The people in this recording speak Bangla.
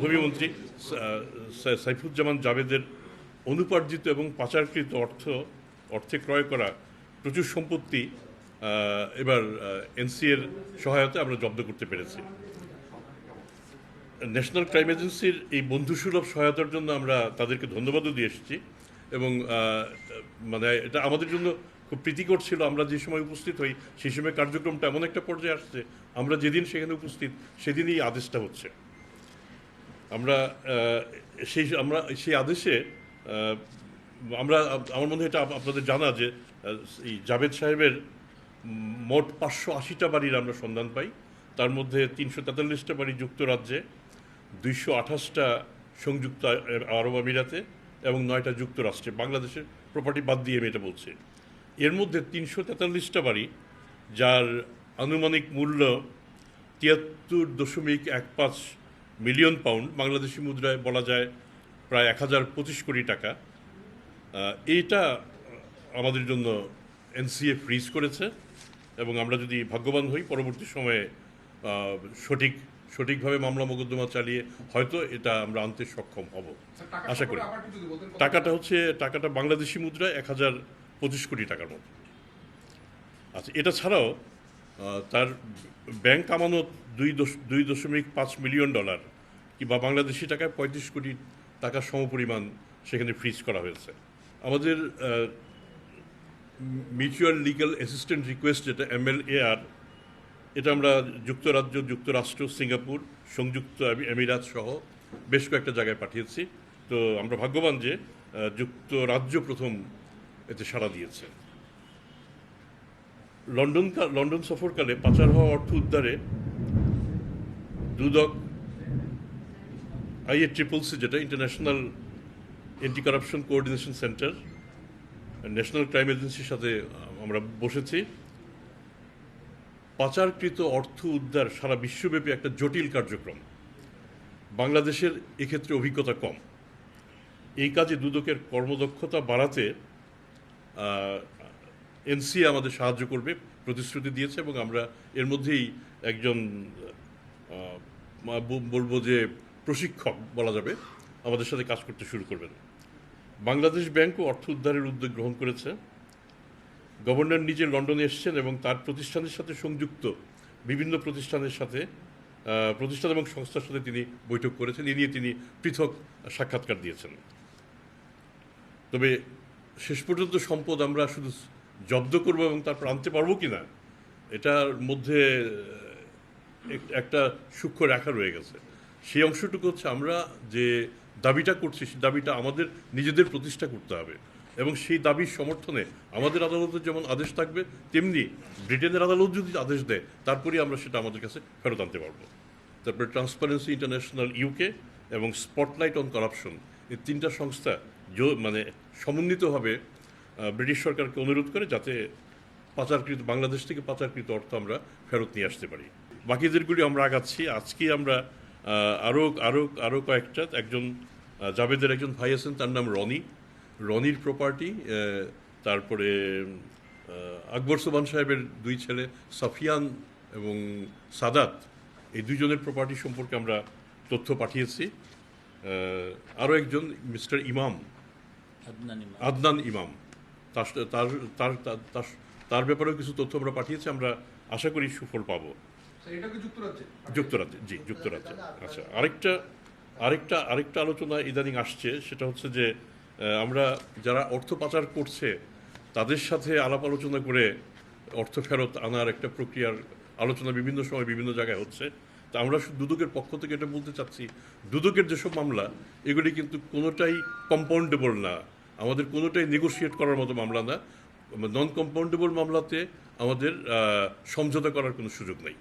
ভূমিমন্ত্রী সাইফুজ্জামান জাভেদের অনুপার্জিত এবং পাচারকৃত অর্থে ক্রয় করা প্রচুর সম্পত্তি এবার এনসিএর সহায়তায় আমরা জব্দ করতে পেরেছি। ন্যাশনাল ক্রাইম এজেন্সির এই বন্ধুসুলভ সহায়তার জন্য আমরা তাদেরকে ধন্যবাদও দিয়ে এসেছি এবং মানে এটা আমাদের জন্য খুব প্রীতিকর ছিল। আমরা যে সময় উপস্থিত হই সেই সময় কার্যক্রমটা এমন একটা পর্যায়ে আসছে, আমরা যেদিন সেখানে উপস্থিত সেদিনই আদেশটা হচ্ছে। আমরা সেই আদেশে আমার মনে হয় এটা আপনাদের জানা যে এই জাভেদ সাহেবের মোট 580টা বাড়ির আমরা সন্ধান পাই। তার মধ্যে 343টা বাড়ি যুক্তরাজ্যে, 228টা সংযুক্ত আরব আমিরাতে এবং 9টা যুক্তরাষ্ট্রে। বাংলাদেশের প্রপার্টি বাদ দিয়ে আমি এটা বলছি। এর মধ্যে 343টা বাড়ি, যার আনুমানিক মূল্য 73.15 মিলিয়ন পাউন্ড, বাংলাদেশি মুদ্রায় বলা যায় প্রায় 1025 কোটি টাকা। এইটা আমাদের জন্য এনসিএ ফ্রিজ করেছে এবং আমরা যদি ভাগ্যবান হই পরবর্তী সময়ে সঠিকভাবে মামলা মোকদ্দমা চালিয়ে হয়তো এটা আমরা আনতে সক্ষম হব আশা করি। টাকাটা বাংলাদেশি মুদ্রায় 1025 কোটি টাকার মতো। আচ্ছা, এটা ছাড়াও তার ব্যাংক আমানত $2.5 মিলিয়ন কিংবা বাংলাদেশি টাকায় 35 কোটি টাকার সমপরিমাণ সেখানে ফ্রিজ করা হয়েছে। আমাদের মিউচুয়াল লিগ্যাল অ্যাসিস্ট্যান্ট রিকোয়েস্ট যেটা MLAR, এটা আমরা যুক্তরাজ্য, যুক্তরাষ্ট্র, সিঙ্গাপুর, সংযুক্ত আমিরাত সহ বেশ কয়েকটা জায়গায় পাঠিয়েছি। তো আমরা ভাগ্যবান যে যুক্তরাজ্য প্রথম এতে সাড়া দিয়েছে। লন্ডন সফরকালে পাচার হওয়া অর্থ উদ্ধারে দুদক IACCC, যেটা international anti corruption coordination centre, national crime এজেন্সির সাথে আমরা বসেছি। পাচারকৃত অর্থ উদ্ধার সারা বিশ্বব্যাপী একটা জটিল কার্যক্রম। বাংলাদেশের এক্ষেত্রে অভিজ্ঞতা কম। এই কাজে দুদকের কর্মদক্ষতা বাড়াতে এনসিএ আমাদের সাহায্য করবে প্রতিশ্রুতি দিয়েছে এবং আমরা এর মধ্যেই একজন বলবো যে প্রশিক্ষক বলা যাবে আমাদের সাথে কাজ করতে শুরু করবেন। বাংলাদেশ ব্যাংকও অর্থ উদ্ধারের উদ্যোগ গ্রহণ করেছে। গভর্নর নিজে লন্ডনে এসেছেন এবং তার প্রতিষ্ঠানের সাথে সংযুক্ত বিভিন্ন প্রতিষ্ঠান এবং সংস্থার সাথে তিনি বৈঠক করেছেন। এ নিয়ে তিনি পৃথক সাক্ষাৎকার দিয়েছেন। তবে শেষ পর্যন্ত সম্পদ আমরা শুধু জব্দ করব এবং তারপর আনতে পারবো কিনা, এটার মধ্যে একটা সূক্ষ্ম রেখা রয়ে গেছে। সেই অংশটুকু হচ্ছে আমরা যে দাবিটা করছি, সেই দাবিটা আমাদের নিজেদের প্রতিষ্ঠা করতে হবে এবং সেই দাবির সমর্থনে আমাদের আদালতের যেমন আদেশ থাকবে, তেমনি ব্রিটেনের আদালত যদি আদেশ দেয় তারপরেই আমরা সেটা আমাদের কাছে ফেরত আনতে পারবো। তারপরে ট্রান্সপারেন্সি ইন্টারন্যাশনাল UK এবং স্পটলাইট অন কারাপশন, এই 3টা সংস্থা মানে সমন্বিতভাবে ব্রিটিশ সরকারকে অনুরোধ করে যাতে বাংলাদেশ থেকে পাচারকৃত অর্থ আমরা ফেরত নিয়ে আসতে পারি। বাকিদেরগুলি আমরা আগাচ্ছি। আজকে আমরা আরও কয়েকটা, জাভেদের একজন ভাই আছেন, তার নাম রনির প্রপার্টি, তারপরে আকবর সোবান সাহেবের 2 ছেলে সাফিয়ান এবং সাদাত, এই 2জনের প্রপার্টি সম্পর্কে আমরা তথ্য পাঠিয়েছি। আরও একজন মিস্টার আদনান ইমাম, তার ব্যাপারেও কিছু তথ্য আমরা পাঠিয়েছি। আমরা আশা করি সুফল পাবো। যুক্তরাজ্যে, জি, যুক্তরাজ্যে। আচ্ছা, আরেকটা আলোচনা ইদানিং আসছে, সেটা হচ্ছে যে আমরা যারা অর্থ পাচার করছে তাদের সাথে আলাপ আলোচনা করে অর্থ ফেরত আনার একটা প্রক্রিয়ার আলোচনা বিভিন্ন সময় বিভিন্ন জায়গায় হচ্ছে। তা আমরা দুদকের পক্ষ থেকে এটা বলতে চাচ্ছি, দুদকের যেসব মামলা, এগুলি কিন্তু কোনোটাই কম্পাউন্ডেবল না, আমাদের কোনোটাই নেগোশিয়েট করার মতো মামলা না। নন কম্পাউন্ডেবল মামলাতে আমাদের সমঝোতা করার কোনো সুযোগ নেই।